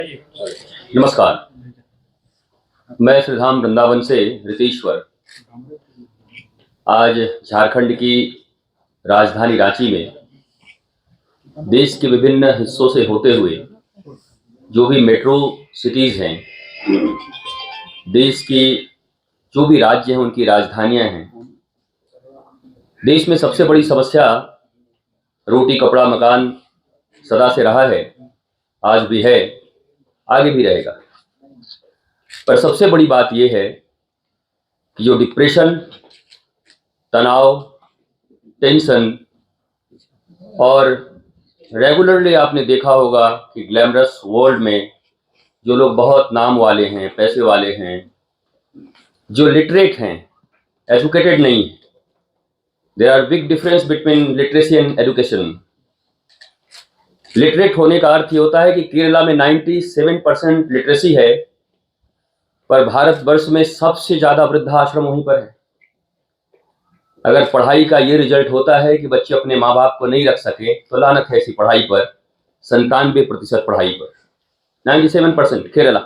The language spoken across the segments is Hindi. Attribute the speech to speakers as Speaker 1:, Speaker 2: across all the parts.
Speaker 1: नमस्कार। मैं श्रीधाम वृंदावन से ऋतीश्वर आज झारखंड की राजधानी रांची में देश के विभिन्न हिस्सों से होते हुए जो भी मेट्रो सिटीज़ हैं, देश की जो भी राज्य हैं उनकी राजधानियां हैं, देश में सबसे बड़ी समस्या रोटी कपड़ा मकान सदा से रहा है, आज भी है, आगे भी रहेगा। पर सबसे बड़ी बात यह है कि जो डिप्रेशन, तनाव, टेंशन और रेगुलरली आपने देखा होगा कि ग्लैमरस वर्ल्ड में जो लोग बहुत नाम वाले हैं, पैसे वाले हैं, जो लिटरेट हैं, एजुकेटेड नहीं, there are big difference between literacy and education. Literate होने का अर्थ ये होता है कि केरला में 97% लिटरेसी है, पर भारतवर्ष में सबसे ज़्यादा वृद्धाश्रम वहीं पर है। अगर पढ़ाई का ये रिजल्ट होता है कि बच्चे अपने माँ बाप को नहीं रख सके, तो लानत है ऐसी पढ़ाई पर। 97% पढ़ाई पर, 97% केरला।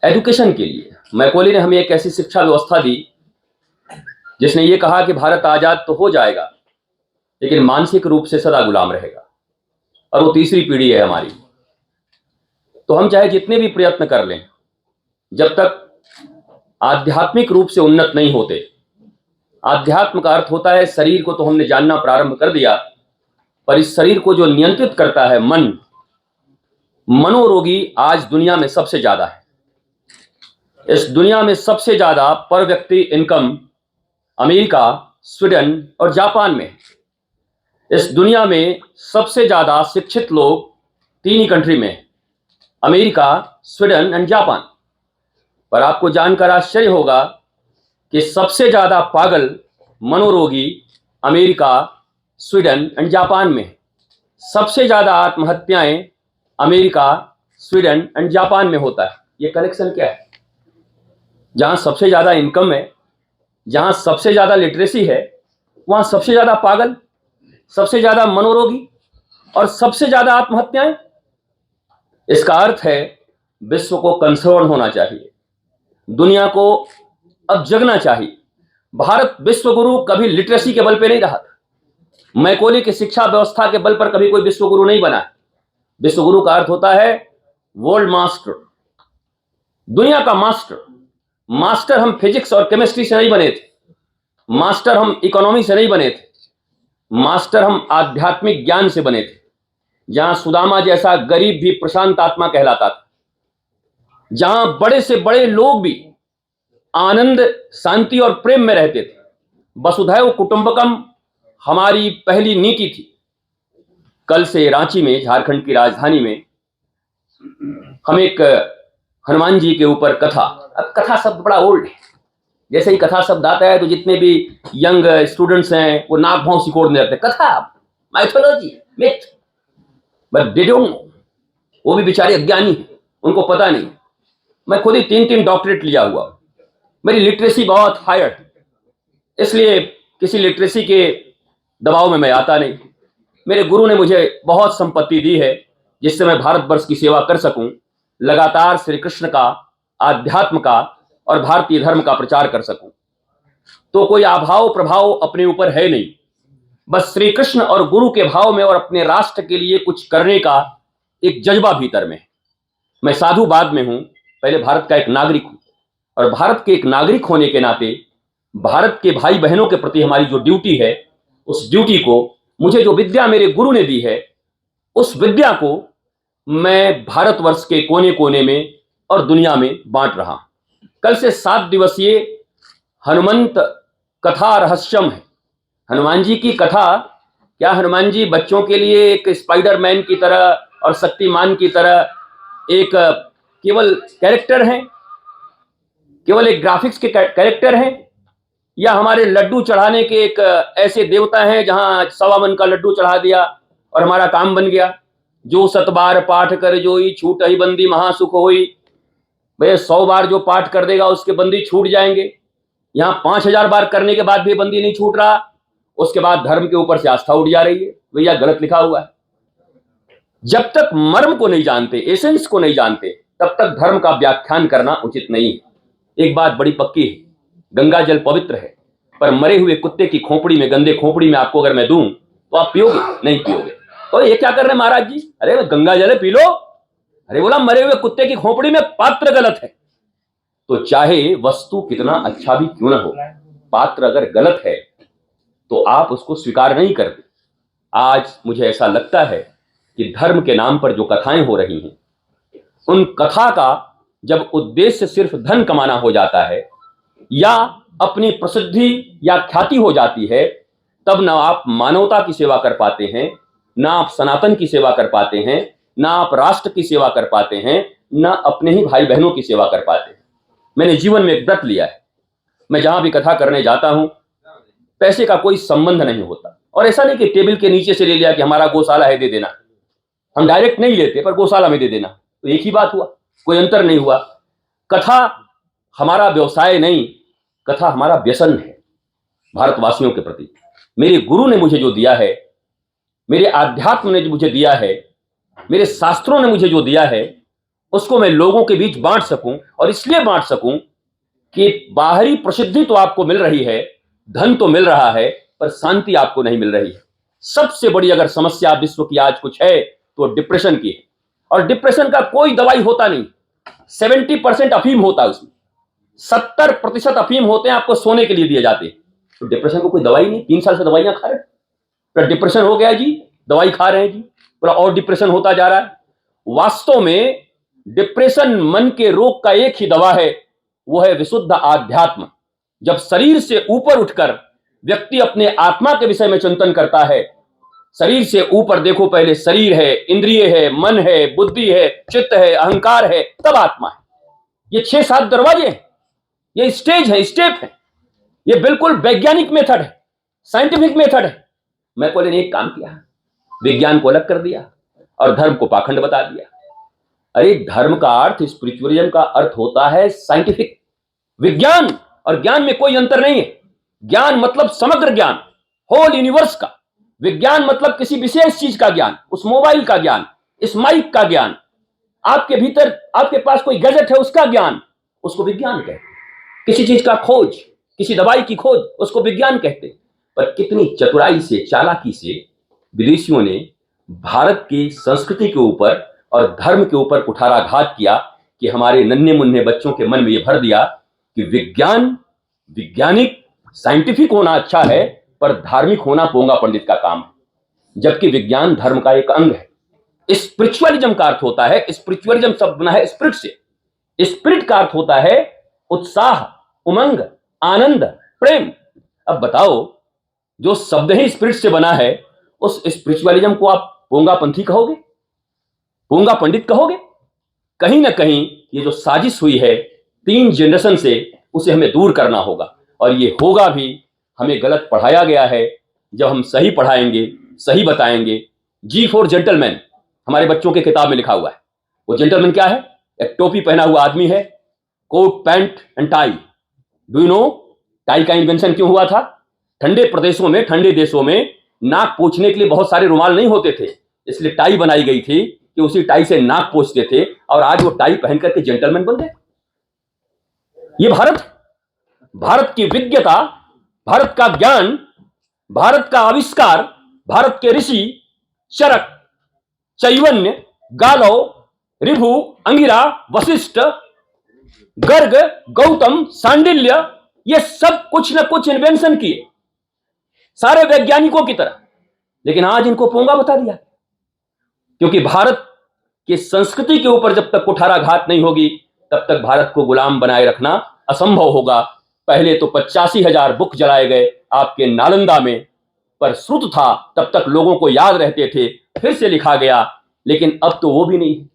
Speaker 1: एजुकेशन के लिए मैकॉले ने हमें एक ऐसी शिक्षा व्यवस्था दी जिसने ये कहा कि भारत आज़ाद तो हो जाएगा, लेकिन मानसिक रूप से सदा गुलाम रहेगा, और वो तीसरी पीढ़ी है हमारी। तो हम चाहे जितने भी प्रयत्न कर लें, जब तक आध्यात्मिक रूप से उन्नत नहीं होते, आध्यात्म का अर्थ होता है शरीर को तो हमने जानना प्रारंभ कर दिया, पर इस शरीर को जो नियंत्रित करता है मन, मनोरोगी आज दुनिया में सबसे ज्यादा है। इस दुनिया में सबसे ज्यादा पर व्यक्ति इनकम अमेरिका, स्वीडन और जापान में। इस दुनिया में सबसे ज्यादा शिक्षित लोग तीन ही कंट्री में, अमेरिका, स्वीडन एंड जापान। पर आपको जानकर आश्चर्य होगा कि सबसे ज्यादा पागल मनोरोगी अमेरिका, स्वीडन एंड जापान में। सबसे ज्यादा आत्महत्याएं अमेरिका, स्वीडन एंड जापान में होता है। ये कनेक्शन क्या है? जहां सबसे ज्यादा इनकम है, जहां सबसे ज्यादा लिटरेसी है, वहां सबसे ज्यादा पागल, सबसे ज्यादा मनोरोगी और सबसे ज्यादा आत्महत्याएं। इसका अर्थ है विश्व को कंसर्न होना चाहिए, दुनिया को अब जगना चाहिए। भारत विश्व गुरु कभी लिटरेसी के बल पे नहीं रहा था। मैकॉले की शिक्षा व्यवस्था के बल पर कभी कोई विश्व गुरु नहीं बना। विश्व गुरु का अर्थ होता है वर्ल्ड मास्टर, दुनिया का मास्टर। मास्टर हम फिजिक्स और केमिस्ट्री से नहीं बने थे, मास्टर हम इकोनॉमी से नहीं बने थे, मास्टर हम आध्यात्मिक ज्ञान से बने थे। जहां सुदामा जैसा गरीब भी प्रशांत आत्मा कहलाता था, जहां बड़े से बड़े लोग भी आनंद, शांति और प्रेम में रहते थे। वसुधैव कुटुंबकम हमारी पहली नीति थी। कल से रांची में, झारखंड की राजधानी में, हम एक हनुमान जी के ऊपर कथा। अब कथा शब्द बड़ा ओल्ड है, जैसे ही कथा शब्द आता है तो जितने भी यंग स्टूडेंट्स हैं वो नाक भौं सिकोड़ने लगते। कथा, mythology, myth, but they don't know. वो भी बेचारे अज्ञानी हैं, उनको पता नहीं। मैं खुद ही 3 डॉक्टरेट लिया हुआ, मेरी लिटरेसी बहुत हायर, इसलिए किसी लिटरेसी के दबाव में मैं आता नहीं। मेरे गुरु ने मुझे बहुत संपत्ति दी है जिससे मैं भारतवर्ष की सेवा कर सकूं, लगातार श्री कृष्ण का, आध्यात्म का और भारतीय धर्म का प्रचार कर सकूं। तो कोई अभाव प्रभाव अपने ऊपर है नहीं, बस श्री कृष्ण और गुरु के भाव में और अपने राष्ट्र के लिए कुछ करने का एक जज्बा भीतर में। मैं साधु बाद में हूं, पहले भारत का एक नागरिक हूं, और भारत के एक नागरिक होने के नाते भारत के भाई बहनों के प्रति हमारी जो ड्यूटी है, उस ड्यूटी को, मुझे जो विद्या मेरे गुरु ने दी है, उस विद्या को मैं भारतवर्ष के कोने कोने में और दुनिया में बांट रहा हूं। कल से 7 दिवसीय हनुमंत कथा रहस्यम है। हनुमान जी की कथा। क्या हनुमान जी बच्चों के लिए एक स्पाइडरमैन की तरह और शक्तिमान की तरह एक केवल कैरेक्टर हैं, केवल एक ग्राफिक्स के कैरेक्टर हैं, या हमारे लड्डू चढ़ाने के एक ऐसे देवता हैं जहां 1.25 मन का लड्डू चढ़ा दिया और हमारा काम बन गया? जो 7 बार पाठ कर जोई छूट ही बंदी महासुख होई। भैया 100 बार जो पाठ कर देगा उसके बंदी छूट जाएंगे। यहां 5000 बार करने के बाद भी बंदी नहीं छूट रहा, उसके बाद धर्म के ऊपर से आस्था उठ जा रही है। भैया गलत लिखा हुआ है। जब तक मर्म को नहीं जानते, एसेंस को नहीं जानते, तब तक धर्म का व्याख्यान करना उचित नहीं है। एक बात बड़ी पक्की है, गंगा जल पवित्र है, पर मरे हुए कुत्ते की खोपड़ी में, गंदे खोपड़ी में आपको अगर मैं दूं तो आप पियोगे? नहीं पियोगे। तो ये क्या कर रहे हैं महाराज जी? अरे गंगा जल है, पी लो। अरे बोला मरे हुए कुत्ते की खोपड़ी में पात्र गलत है। तो चाहे वस्तु कितना अच्छा भी क्यों ना हो, पात्र अगर गलत है तो आप उसको स्वीकार नहीं करते। आज मुझे ऐसा लगता है कि धर्म के नाम पर जो कथाएं हो रही हैं, उन कथा का जब उद्देश्य सिर्फ धन कमाना हो जाता है या अपनी प्रसिद्धि या ख्याति हो जाती है, तब ना आप मानवता की सेवा कर पाते हैं, ना आप सनातन की सेवा कर पाते हैं, ना आप राष्ट्र की सेवा कर पाते हैं, ना अपने ही भाई बहनों की सेवा कर पाते हैं। मैंने जीवन में एक व्रत लिया है, मैं जहां भी कथा करने जाता हूं, पैसे का कोई संबंध नहीं होता। और ऐसा नहीं कि टेबल के नीचे से ले लिया कि हमारा गौशाला है दे देना, हम डायरेक्ट नहीं लेते, पर गौशाला में दे देना, तो एक ही बात हुआ, कोई अंतर नहीं हुआ। कथा हमारा व्यवसाय नहीं, कथा हमारा व्यसन है भारतवासियों के प्रति। मेरे गुरु ने मुझे जो दिया है, मेरे आध्यात्म ने जो मुझे दिया है, मेरे शास्त्रों ने मुझे जो दिया है, उसको मैं लोगों के बीच बांट सकूं। और इसलिए बांट सकूं कि बाहरी प्रसिद्धि तो आपको मिल रही है, धन तो मिल रहा है, पर शांति आपको नहीं मिल रही है। सबसे बड़ी अगर समस्या विश्व की आज कुछ है तो डिप्रेशन की है। और डिप्रेशन का कोई दवाई होता नहीं। 70% अफीम होता है उसमें, 70% अफीम होते हैं, आपको सोने के लिए दिए जाते हैं। तो डिप्रेशन को कोई दवाई नहीं, 3 साल से दवाइयां खा रहे हैं, तो डिप्रेशन हो गया जी, दवाई खा रहे हैं जी, पूरा और डिप्रेशन होता जा रहा है। वास्तव में डिप्रेशन मन के रोग का एक ही दवा है, वो है विशुद्ध आध्यात्म। जब शरीर से ऊपर उठकर व्यक्ति अपने आत्मा के विषय में चिंतन करता है, शरीर से ऊपर देखो, पहले शरीर है, इंद्रिय है, मन है, बुद्धि है, चित्त है, अहंकार है, तब आत्मा है। ये 6-7 दरवाजे हैं, ये स्टेज है, स्टेप है। ये बिल्कुल वैज्ञानिक मेथड है, साइंटिफिक मेथड है। मैकॉले ने एक काम किया, विज्ञान को अलग कर दिया और धर्म को पाखंड बता दिया। अरे धर्म का अर्थ, स्पिरिचुअलिज्म का अर्थ होता है साइंटिफिक, विज्ञान और ज्ञान में कोई अंतर नहीं है। ज्ञान मतलब समग्र ज्ञान, होल यूनिवर्स का। विज्ञान मतलब किसी विशेष चीज का ज्ञान, उस मोबाइल का ज्ञान, इस माइक का ज्ञान, आपके भीतर, आपके पास कोई गैजेट है उसका ज्ञान, उसको विज्ञान कहते हैं। किसी चीज का खोज, किसी दवाई की खोज, उसको विज्ञान कहते हैं। पर कितनी चतुराई से, चालाकी से विदेशियों ने भारत की संस्कृति के ऊपर और धर्म के ऊपर कुठाराघात किया कि हमारे नन्हे मुन्ने बच्चों के मन में यह भर दिया कि विज्ञान, वैज्ञानिक, साइंटिफिक होना अच्छा है, पर धार्मिक होना पोंगा पंडित का काम है। जबकि विज्ञान धर्म का एक अंग है। स्पिरिचुअलिज्म का अर्थ होता है, स्पिरिचुअलिज्म शब्द बना है स्पिरिट से, स्पिरिट का अर्थ होता है उत्साह, उमंग, आनंद, प्रेम। अब बताओ, जो शब्द ही स्पिरिट से बना है, उस स्पिरिचुअलिज्म को आप पोंगापंथी कहोगे, पोंगा पंडित कहोगे? कहीं ना कहीं ये जो साजिश हुई है 3 जनरेशन से, उसे हमें दूर करना होगा। और ये होगा भी, हमें गलत पढ़ाया गया है। जब हम सही पढ़ाएंगे, सही बताएंगे। जी फॉर जेंटलमैन हमारे बच्चों के किताब में लिखा हुआ है। वो जेंटलमैन क्या है? एक टोपी पहना हुआ आदमी है, coat pant and tie. Do you know tie का इन्वेंशन क्यों हुआ था? ठंडे प्रदेशों में, ठंडे देशों में नाक पोंछने के लिए बहुत सारे रुमाल नहीं होते थे, इसलिए टाई बनाई गई थी कि उसी टाई से नाक पोंछते थे। और आज वो टाई पहन करके जेंटलमैन बन गए। ये भारत, भारत की विज्ञता, भारत का ज्ञान, भारत का आविष्कार, भारत के ऋषि चरक, चैवन्य, गालव, ऋभु, अंगिरा, वशिष्ठ, गर्ग, गौतम, सांडिल्य, ये सब कुछ न कुछ इन्वेंशन किए, सारे वैज्ञानिकों की तरह। लेकिन आज इनको पोंगा बता दिया, क्योंकि भारत की संस्कृति के ऊपर जब तक कुठाराघात नहीं होगी, तब तक भारत को गुलाम बनाए रखना असंभव होगा। पहले तो 85,000 बुक जलाए गए आपके नालंदा में, पर श्रुत था, तब तक लोगों को याद रहते थे, फिर से लिखा गया। लेकिन अब तो वो भी नहीं।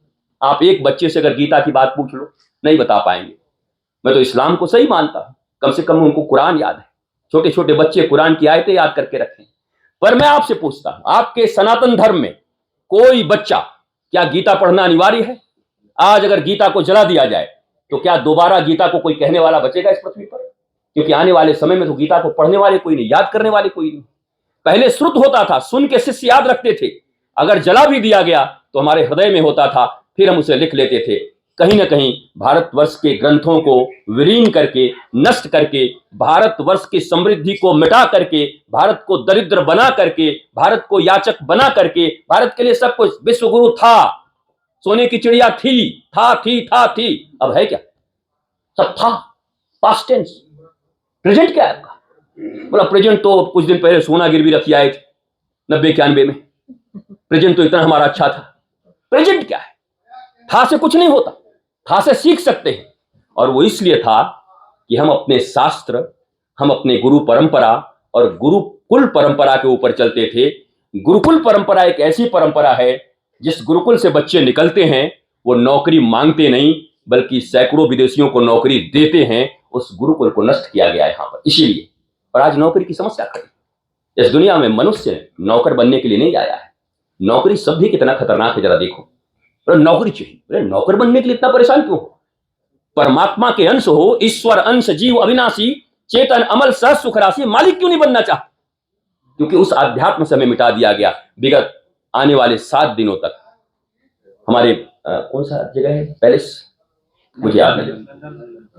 Speaker 1: आप एक बच्चे से अगर गीता की बात पूछ लो, नहीं बता पाएंगे। मैं तो इस्लाम को सही मानता हूं, कम से कम उनको कुरान याद है। छोटे छोटे बच्चे कुरान की आयतें याद करके रखें। पर मैं आपसे पूछता हूं, आपके सनातन धर्म में कोई बच्चा, क्या गीता पढ़ना अनिवार्य है? आज अगर गीता को जला दिया जाए तो क्या दोबारा गीता को कोई कहने वाला बचेगा इस पृथ्वी पर? क्योंकि आने वाले समय में तो गीता को पढ़ने वाले कोई नहीं, याद करने वाले कोई नहीं। पहले श्रुत होता था, सुन के शिष्य याद रखते थे। अगर जला भी दिया गया तो हमारे हृदय में होता था, फिर हम उसे लिख लेते थे। कहीं ना कहीं भारतवर्ष के ग्रंथों को विलीन करके, नष्ट करके, भारतवर्ष की समृद्धि को मिटा करके, भारत को दरिद्र बना करके, भारत को याचक बना करके, भारत के लिए सब कुछ विश्वगुरु था, सोने की चिड़िया थी, थी, अब है क्या? सब था, पास्ट टेंस। प्रेजेंट क्या है आपका? बोला प्रेजेंट तो कुछ दिन पहले सोना गिरवी रखी आए थे 90-91 में, प्रेजेंट तो इतना हमारा अच्छा था। प्रेजेंट क्या है? था से कुछ नहीं होता, था से सीख सकते हैं। और वो इसलिए था कि हम अपने शास्त्र, हम अपने गुरु परंपरा और गुरुकुल परंपरा के ऊपर चलते थे। गुरुकुल परंपरा एक ऐसी परंपरा है जिस गुरुकुल से बच्चे निकलते हैं वो नौकरी मांगते नहीं, बल्कि सैकड़ों विदेशियों को नौकरी देते हैं। उस गुरुकुल को नष्ट किया गया यहां पर इसीलिए, और आज नौकरी की समस्या खड़ी। इस दुनिया में मनुष्य नौकर बनने के लिए नहीं आया है। नौकरी शब्द ही कितना खतरनाक है, जरा देखो। नौकरी चाहिए, नौकर बनने के लिए इतना परेशान क्यों हो? परमात्मा के अंश हो, ईश्वर अंश, जीव अविनाशी, चेतन अमल, सह सुख राशि, मालिक क्यों नहीं बनना चाहते? क्योंकि उस आध्यात्म से हमें मिटा दिया गया। विगत आने वाले 7 दिनों तक हमारे कौन सा जगह है, पैलेस, मुझे याद नहीं,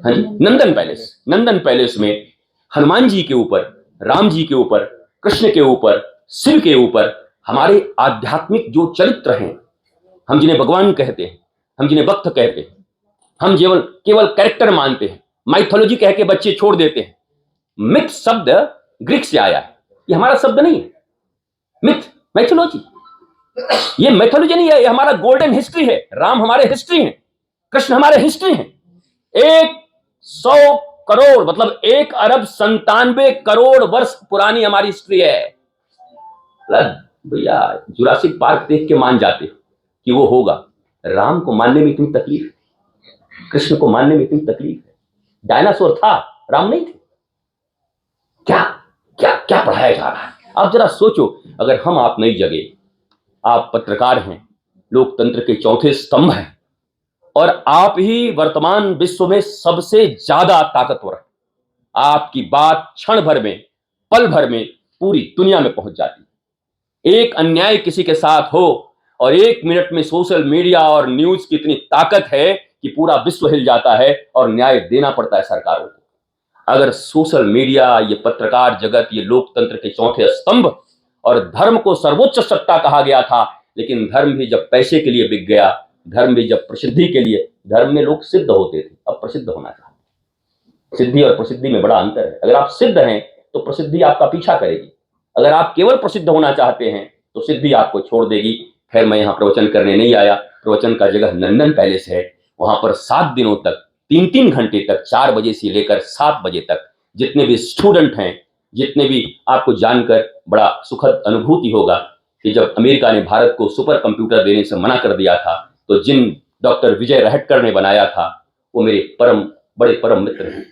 Speaker 1: हाँ जी, नंदन पैलेस में हनुमान जी के ऊपर, राम जी के ऊपर, कृष्ण के ऊपर, शिव के ऊपर हमारे आध्यात्मिक जो चरित्र हैं, हम जिन्हें भगवान कहते हैं, हम जिन्हें भक्त कहते हैं, हम केवल कैरेक्टर मानते हैं, माइथोलॉजी कह के बच्चे छोड़ देते हैं। मिथ शब्द ग्रीक से आया है, ये हमारा शब्द नहीं है। मिथ, मैथोलॉजी, ये मैथोलॉजी नहीं है, ये हमारा गोल्डन हिस्ट्री है। राम हमारे हिस्ट्री हैं, कृष्ण हमारे हिस्ट्री हैं। 100 करोड़ मतलब 1 अरब 97 करोड़ वर्ष पुरानी हमारी हिस्ट्री है। भैया जुरासिक पार्क देख के मान जाते कि वो होगा। राम को मानने में इतनी तकलीफ, कृष्ण को मानने में इतनी तकलीफ है। डायनासोर था, राम नहीं थे। क्या क्या क्या पढ़ाया जा रहा है? आप जरा सोचो, अगर हम आप नहीं जगे, आप पत्रकार हैं, लोकतंत्र के चौथे स्तंभ हैं, और आप ही वर्तमान विश्व में सबसे ज्यादा ताकतवर हैं। आपकी बात क्षण भर में, पल भर में पूरी दुनिया में पहुंच जाती है। एक अन्याय किसी के साथ हो और 1 मिनट में सोशल मीडिया और न्यूज की इतनी ताकत है कि पूरा विश्व हिल जाता है और न्याय देना पड़ता है सरकारों को। अगर सोशल मीडिया, ये पत्रकार जगत, ये लोकतंत्र के चौथे स्तंभ और धर्म को सर्वोच्च सत्ता कहा गया था, लेकिन धर्म भी जब पैसे के लिए बिक गया, धर्म भी जब प्रसिद्धि के लिए, धर्म में लोग सिद्ध होते थे, अब प्रसिद्ध होना चाहते। सिद्धि और प्रसिद्धि में बड़ा अंतर है। अगर आप सिद्ध हैं तो प्रसिद्धि आपका पीछा करेगी, अगर आप केवल प्रसिद्ध होना चाहते हैं तो सिद्धि आपको छोड़ देगी। खैर, मैं यहाँ प्रवचन करने नहीं आया। प्रवचन का जगह नंदन पैलेस है। वहां पर 7 दिनों तक 3-3 घंटे तक, 4 बजे से लेकर 7 बजे तक जितने भी स्टूडेंट हैं, जितने भी, आपको जानकर बड़ा सुखद अनुभूति होगा कि जब अमेरिका ने भारत को सुपर कंप्यूटर देने से मना कर दिया था, तो जिन डॉक्टर विजय रहटकर ने बनाया था, वो मेरे बड़े परम मित्र हैं।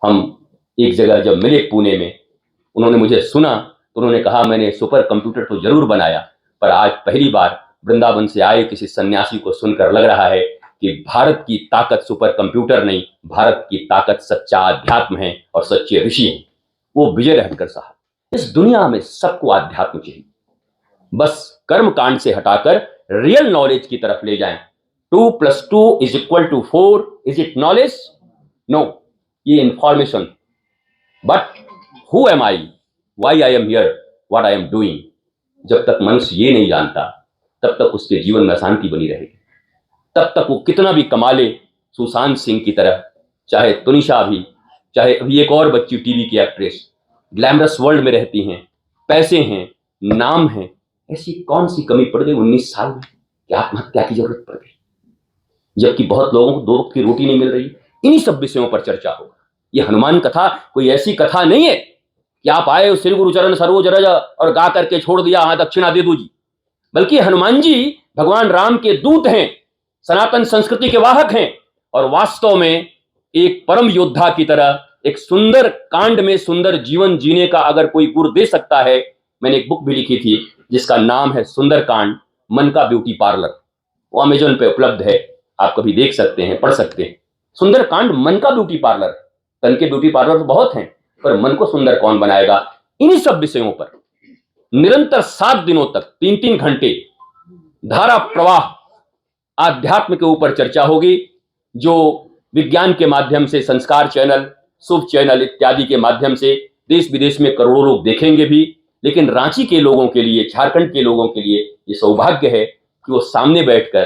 Speaker 1: हम एक जगह जब मिले पुणे में, उन्होंने मुझे सुना तो उन्होंने कहा, मैंने सुपर कंप्यूटर तो जरूर बनाया, पर आज पहली बार वृंदावन से आए किसी सन्यासी को सुनकर लग रहा है कि भारत की ताकत सुपर कंप्यूटर नहीं, भारत की ताकत सच्चा अध्यात्म है और सच्चे ऋषि हैं। वो विजय रहटकर साहब। इस दुनिया में सबको अध्यात्म चाहिए, बस कर्म कांड से हटाकर रियल नॉलेज की तरफ ले जाएं। 2 + 2 = 4, इज इट नॉलेज? नो, ये information. But who am I, why I am here, what I am doing, जब तक मनुष्य ये नहीं जानता, तब तक उसके जीवन में अशांति बनी रहेगी। तब तक वो कितना भी कमा ले, सुशांत सिंह की तरह, चाहे तुनिशा भी, चाहे अभी एक और बच्ची टीवी की एक्ट्रेस, ग्लैमरस वर्ल्ड में रहती हैं, पैसे हैं, नाम है, ऐसी कौन सी कमी पड़ गई 19 साल में कि आत्महत्या की जरूरत पड़ गई, जबकि बहुत लोगों को 2 वक्त की रोटी नहीं मिल रही। इन्हीं सब विषयों पर चर्चा होगा। ये हनुमान कथा कोई ऐसी कथा नहीं है कि आप आए श्री गुरु चरण सरोज रज और गा करके छोड़ दिया, हाँ दक्षिणा दे दू जी, बल्कि हनुमान जी भगवान राम के दूत हैं, सनातन संस्कृति के वाहक हैं, और वास्तव में एक परम योद्धा की तरह एक सुंदर कांड में सुंदर जीवन जीने का अगर कोई गुर दे सकता है। मैंने एक बुक भी लिखी थी जिसका नाम है सुंदर कांड, मन का ब्यूटी पार्लर। वो अमेजोन पे उपलब्ध है, आप कभी देख सकते हैं, पढ़ सकते हैं। सुंदर कांड मन का ब्यूटी पार्लर। तन के ब्यूटी पार्लर तो बहुत हैं, पर मन को सुंदर कौन बनाएगा? इन्हीं सब विषयों पर निरंतर 7 दिनों तक 3-3 घंटे धारा प्रवाह आध्यात्म के ऊपर चर्चा होगी, जो विज्ञान के माध्यम से संस्कार चैनल, शुभ चैनल इत्यादि के माध्यम से देश विदेश में करोड़ों लोग देखेंगे भी। लेकिन रांची के लोगों के लिए, झारखंड के लोगों के लिए ये सौभाग्य है कि वो सामने बैठकर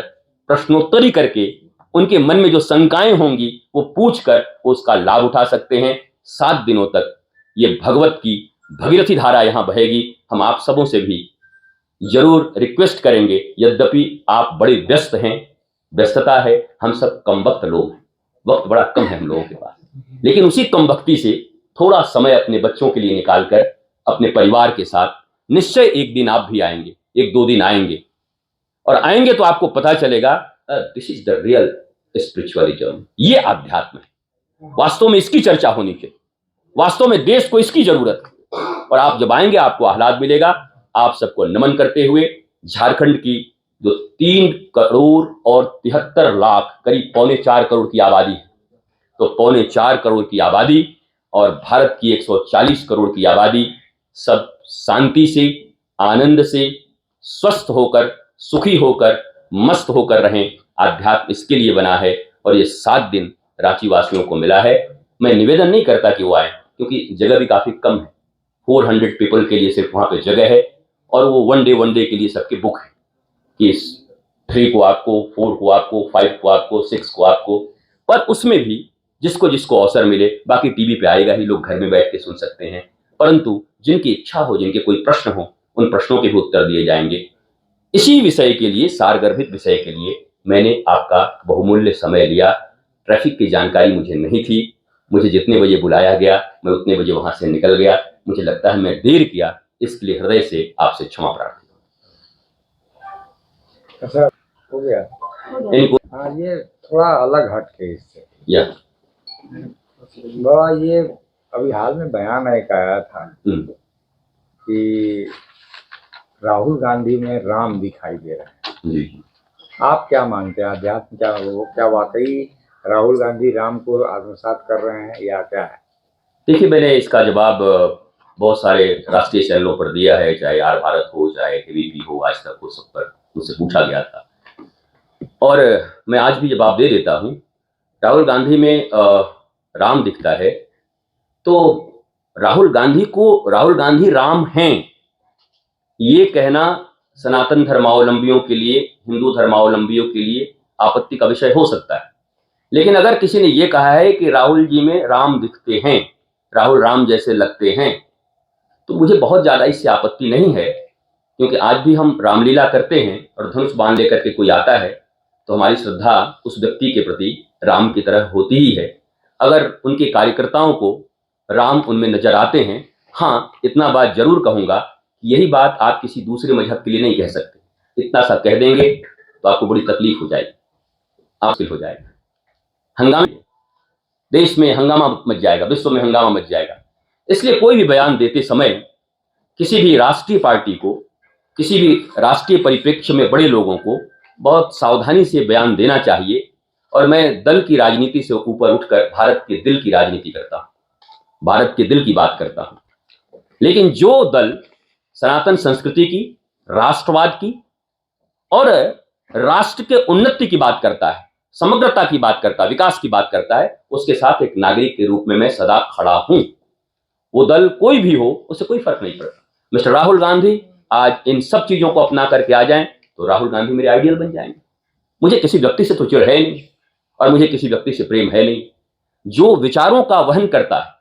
Speaker 1: प्रश्नोत्तरी करके उनके मन में जो शंकाएं होंगी वो पूछकर उसका लाभ उठा सकते हैं। 7 दिनों तक ये भगवत की भगीरथी धारा यहाँ बहेगी। हम आप सबों से भी जरूर रिक्वेस्ट करेंगे, यद्यपि आप बड़े व्यस्त हैं, व्यस्तता है, हम सब कम वक्त लोग हैं, वक्त बड़ा कम है हम लोगों के पास, लेकिन उसी कम वक्ती से थोड़ा समय अपने बच्चों के लिए निकालकर अपने परिवार के साथ निश्चय एक दिन आप भी आएंगे, 1-2 दिन आएंगे, और आएंगे तो आपको पता चलेगा this is the real spiritualism. ये आध्यात्म है, वास्तव में इसकी चर्चा होनी चाहिए, वास्तव में देश को इसकी जरूरत है। और आप जब आएंगे आपको आह्लाद मिलेगा। आप सबको नमन करते हुए झारखंड की जो 3 करोड़ और 73 लाख, करीब 3.25 करोड़ की आबादी है, तो 3.25 करोड़ की आबादी और भारत की 140 करोड़ की आबादी सब शांति से, आनंद से, स्वस्थ होकर, सुखी होकर, मस्त होकर रहें। आध्यात्म इसके लिए बना है और ये 7 दिन रांची वासियों को मिला है। मैं निवेदन नहीं करता कि वो आए, क्योंकि जगह भी काफी कम है, 400 पीपल के लिए सिर्फ वहां पे जगह है, और वो वन डे के लिए सबके बुक है कि 3 को आपको, 4 को आपको, 5 को आपको, 6 को आपको। पर उसमें भी जिसको जिसको अवसर मिले, बाकी टीवी पे आएगा ही, लोग घर में बैठ के सुन सकते हैं, परंतु जिनकी इच्छा हो, जिनके कोई प्रश्न हो, उन प्रश्नों के भी उत्तर दिए जाएंगे। इसी विषय के लिए, सारगर्भित विषय के लिए मैंने आपका बहुमूल्य समय लिया। ट्रैफिक की जानकारी मुझे नहीं थी, मुझे जितने बजे बुलाया गया मैं उतने बजे वहां से निकल गया। मुझे लगता है मैं देर किया, इसके लिए हृदय से आपसे क्षमा प्रार्थी।
Speaker 2: ऐसा हो गया। हाँ, ये थोड़ा अलग हट के इससे बाबा, ये अभी हाल में बयान एक आया था कि राहुल गांधी में राम दिखाई दे रहा है।
Speaker 1: जी,
Speaker 2: आप क्या मानते हैं, अध्यात्म क्या वो, क्या वाकई राहुल गांधी राम को आत्मसात कर रहे हैं या क्या है?
Speaker 1: देखिए, मैंने इसका जवाब बहुत सारे राष्ट्रीय चैनलों पर दिया है, चाहे आर भारत हो, चाहे एबीपी हो, आज तक हो, सब पर मुझसे पूछा गया था, और मैं आज भी जवाब दे देता हूं। राहुल गांधी में राम दिखता है, तो राहुल गांधी राम हैं, ये कहना सनातन धर्मावलंबियों के लिए, हिंदू धर्मावलंबियों के लिए आपत्ति का विषय हो सकता है। लेकिन अगर किसी ने ये कहा है कि राहुल जी में राम दिखते हैं, राहुल राम जैसे लगते हैं, तो मुझे बहुत ज्यादा इससे आपत्ति नहीं है, क्योंकि आज भी हम रामलीला करते हैं और धनुष बाण लेकर के कोई आता है तो हमारी श्रद्धा उस व्यक्ति के प्रति राम की तरह होती ही है। अगर उनके कार्यकर्ताओं को राम उनमें नजर आते हैं, हाँ, इतना बात जरूर कहूंगा, यही बात आप किसी दूसरे मजहब के लिए नहीं कह सकते। इतना सा कह देंगे तो आपको बड़ी तकलीफ हो जाएगी, मुश्किल हो जाएगा, हंगामा, देश में हंगामा मच जाएगा, विश्व में हंगामा मच जाएगा। इसलिए कोई भी बयान देते समय किसी भी राष्ट्रीय पार्टी को, किसी भी राष्ट्रीय परिप्रेक्ष्य में बड़े लोगों को बहुत सावधानी से बयान देना चाहिए। और मैं दल की राजनीति से ऊपर उठकर भारत के दिल की राजनीति करता हूं, भारत के दिल की बात करता हूं। लेकिन जो दल सनातन संस्कृति की, राष्ट्रवाद की और राष्ट्र के उन्नति की बात करता है, समग्रता की बात करता है, विकास की बात करता है, उसके साथ एक नागरिक के रूप में मैं सदा खड़ा हूं। वो दल कोई भी हो, उससे कोई फर्क नहीं पड़ता। मिस्टर राहुल गांधी आज इन सब चीजों को अपना करके आ जाएं तो राहुल गांधी मेरे आइडियल बन जाएंगे। मुझे किसी व्यक्ति से तो चिढ़ है नहीं और मुझे किसी व्यक्ति से प्रेम है नहीं। जो विचारों का वहन करता है,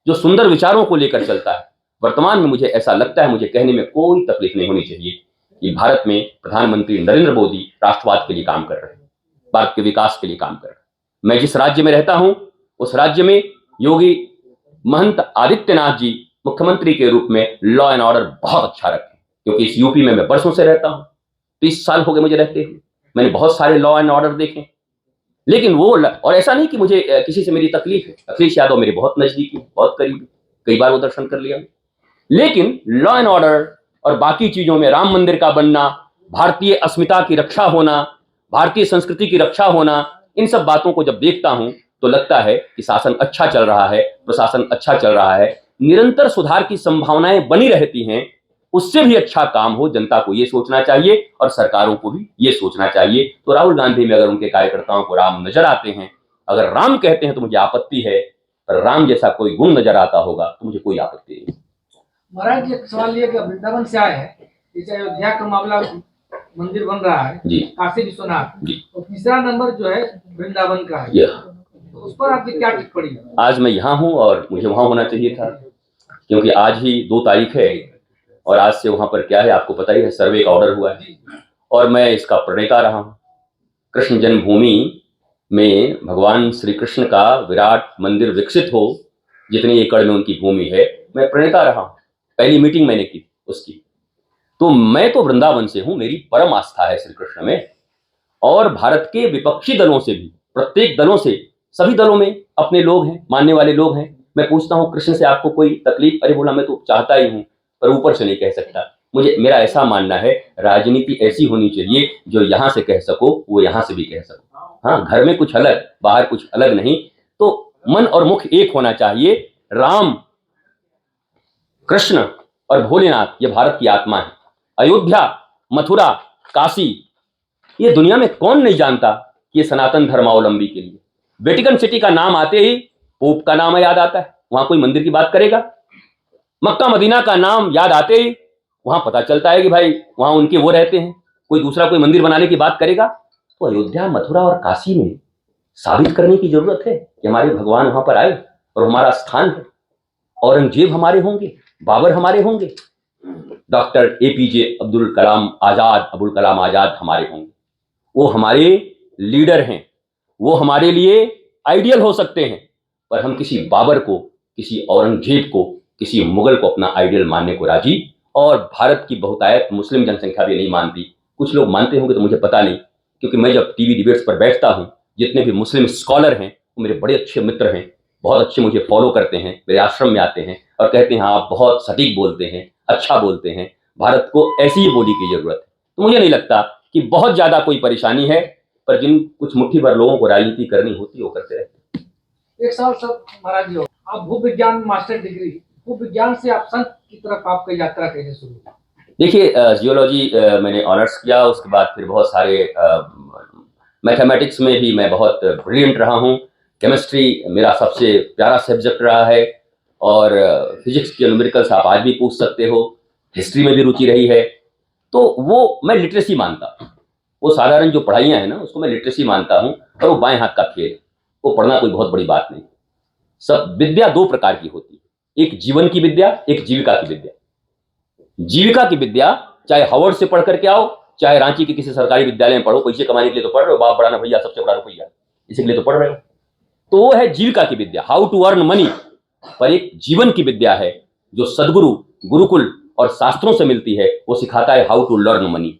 Speaker 1: जो सुंदर विचारों को लेकर चलता है, वर्तमान में मुझे ऐसा लगता है, मुझे कहने में कोई तकलीफ नहीं होनी चाहिए कि भारत में प्रधानमंत्री नरेंद्र मोदी राष्ट्रवाद के लिए काम कर रहे हैं, भारत के विकास के लिए काम कर रहे हैं। मैं जिस राज्य में रहता हूं उस राज्य में योगी महंत आदित्यनाथ जी मुख्यमंत्री के रूप में लॉ एंड ऑर्डर बहुत अच्छा रखे, क्योंकि इस यूपी में मैं बरसों से रहता हूं, 30 साल हो गए मुझे रहते हुए, मैंने बहुत सारे लॉ एंड ऑर्डर देखे। लेकिन वो, और ऐसा नहीं कि मुझे किसी से मेरी तकलीफ है, अखिलेश यादव मेरे बहुत नजदीकी, बहुत करीब, कई बार वो दर्शन कर लिया। लेकिन लॉ एंड ऑर्डर और बाकी चीजों में, राम मंदिर का बनना, भारतीय अस्मिता की रक्षा होना, भारतीय संस्कृति की रक्षा होना, इन सब बातों को जब देखता हूं तो लगता है कि शासन अच्छा चल रहा है, प्रशासन अच्छा चल रहा है, निरंतर सुधार की संभावनाएं बनी रहती हैं। उससे भी अच्छा काम हो, जनता को ये सोचना चाहिए और सरकारों को भी ये सोचना चाहिए। तो राहुल गांधी में अगर उनके कार्यकर्ताओं को राम नजर आते हैं, अगर राम कहते हैं तो मुझे आपत्ति है, पर राम जैसा कोई गुण नजर आता होगा तो मुझे कोई आपत्ति नहीं।
Speaker 3: महाराज जी, एक सवाल ये कि वृंदावन से आए हैं, जैसे अयोध्या का मामला, मंदिर बन रहा है
Speaker 1: जी
Speaker 3: काशी विश्वनाथ
Speaker 1: जी।
Speaker 3: और तीसरा नंबर जो है वृंदावन का है, तो उस पर आपकी क्या टिप्पणी है?
Speaker 1: आज मैं यहाँ हूँ और मुझे वहां होना चाहिए था, क्योंकि आज ही 2 तारीख है और आज से वहां पर क्या है आपको पता ही है, सर्वे का ऑर्डर हुआ है और मैं इसका प्रणेता रहा हूँ। कृष्ण जन्मभूमि में भगवान श्री कृष्ण का विराट मंदिर विकसित हो, जितनी एकड़ में उनकी भूमि है, मैं प्रणेता रहा हूँ। पहली मीटिंग मैंने की उसकी। तो मैं तो वृंदावन से हूं, मेरी परम आस्था है श्री कृष्ण में। और भारत के विपक्षी दलों से भी, प्रत्येक दलों से, सभी दलों में अपने लोग हैं, मानने वाले लोग हैं। मैं पूछता हूं कृष्ण से आपको कोई तकलीफ? अरे बोला मैं तो चाहता ही हूं, पर ऊपर से नहीं कह सकता। मेरा ऐसा मानना है, राजनीति ऐसी होनी चाहिए जो यहां से कह सको वो यहां से भी कह सको। हाँ, घर में कुछ अलग, बाहर कुछ अलग नहीं, तो मन और मुख एक होना चाहिए। राम, कृष्ण और भोलेनाथ ये भारत की आत्मा है। अयोध्या, मथुरा, काशी, ये दुनिया में कौन नहीं जानता कि ये सनातन धर्मावलंबी के लिए। वेटिकन सिटी का नाम आते ही पोप का नाम याद आता है, वहां कोई मंदिर की बात करेगा। मक्का मदीना का नाम याद आते ही वहां पता चलता है कि भाई वहां उनके वो रहते हैं, कोई दूसरा कोई मंदिर बनाने की बात करेगा। तो अयोध्या, मथुरा और काशी में साबित करने की जरूरत है कि हमारे भगवान वहां पर आए और हमारा स्थान है। औरंगजेब हमारे होंगे, बाबर हमारे होंगे, डॉक्टर एपीजे अब्दुल कलाम आजाद हमारे होंगे। वो हमारे लीडर हैं, वो हमारे लिए आइडियल हो सकते हैं, पर हम किसी बाबर को, किसी औरंगजेब को, किसी मुगल को अपना आइडियल मानने को राजी, और भारत की बहुतायत मुस्लिम जनसंख्या भी नहीं मानती। कुछ लोग मानते होंगे तो मुझे पता नहीं, क्योंकि मैं जब टीवी डिबेट्स पर बैठता हूं, जितने भी मुस्लिम स्कॉलर हैं वो मेरे बड़े अच्छे मित्र हैं, बहुत अच्छे मुझे फॉलो करते हैं, मेरे आश्रम में आते हैं और कहते हैं आप बहुत सटीक बोलते हैं, अच्छा बोलते हैं, भारत को ऐसी ही बोली की जरूरत है। तो मुझे नहीं लगता कि बहुत ज्यादा कोई परेशानी है, पर जिन कुछ मुट्ठी भर लोगों को राजनीति करनी होती है वो करते रहते हैं।
Speaker 3: एक सवाल सब महाराज जी, आप भूविज्ञान मास्टर डिग्री, भूविज्ञान से आप संत की तरफ आपकी यात्रा कैसे शुरू हुई?
Speaker 1: देखिए, जियोलॉजी मैंने ऑनर्स किया, उसके बाद फिर बहुत सारे मैथमेटिक्स में भी मैं बहुत ब्रिलियंट रहा हूँ। केमिस्ट्री मेरा सबसे प्यारा सब्जेक्ट रहा है, और फिजिक्स के न्यूमेरिकल्स आप आज भी पूछ सकते हो। हिस्ट्री में भी रुचि रही है। तो वो मैं लिटरेसी मानता हूँ, वो साधारण जो पढ़ाइयाँ हैं ना उसको मैं लिटरेसी मानता हूँ, और वो बाएं हाथ का खेल है, वो पढ़ना कोई बहुत बड़ी बात नहीं। सब विद्या 2 प्रकार की होती है, एक जीवन की विद्या, एक जीविका की विद्या। जीविका की विद्या चाहे हार्वर्ड से पढ़ करके आओ, चाहे रांची के किसी सरकारी विद्यालय में पढ़ो, पैसे कमाने के लिए तो पढ़ रहे हो, बाप बड़ा ना भैया सबसे बड़ा रुपया, इसी लिए तो पढ़ रहे हो। तो वो है जीविका की विद्या, हाउ टू अर्न मनी। पर एक जीवन की विद्या है जो सदगुरु, गुरुकुल और शास्त्रों से मिलती है, वो सिखाता है how to learn money.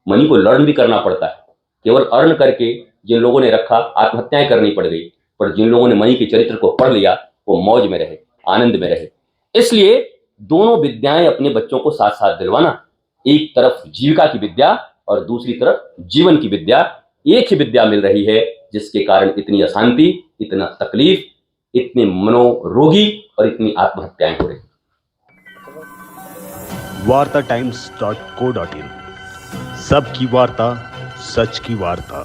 Speaker 1: Money को लर्न भी करना पड़ता है। केवल अर्न करके जिन लोगों ने रखा, आत्महत्याएं करनी पड़ गई, पर जिन लोगों ने मनी के चरित्र को पढ़ लिया वो मौज में रहे, आनंद में रहे। इसलिए दोनों विद्याएं अपने बच्चों को साथ साथ दिलवाना, एक तरफ जीविका की विद्या और दूसरी तरफ जीवन की विद्या, एक ही विद्या मिल रही है जिसके कारण इतनी अशांति, इतना तकलीफ, इतने मनोरोगी और इतनी आत्महत्याएं हो रही।
Speaker 4: wartatimes.co.in सबकी वार्ता, सच की वार्ता।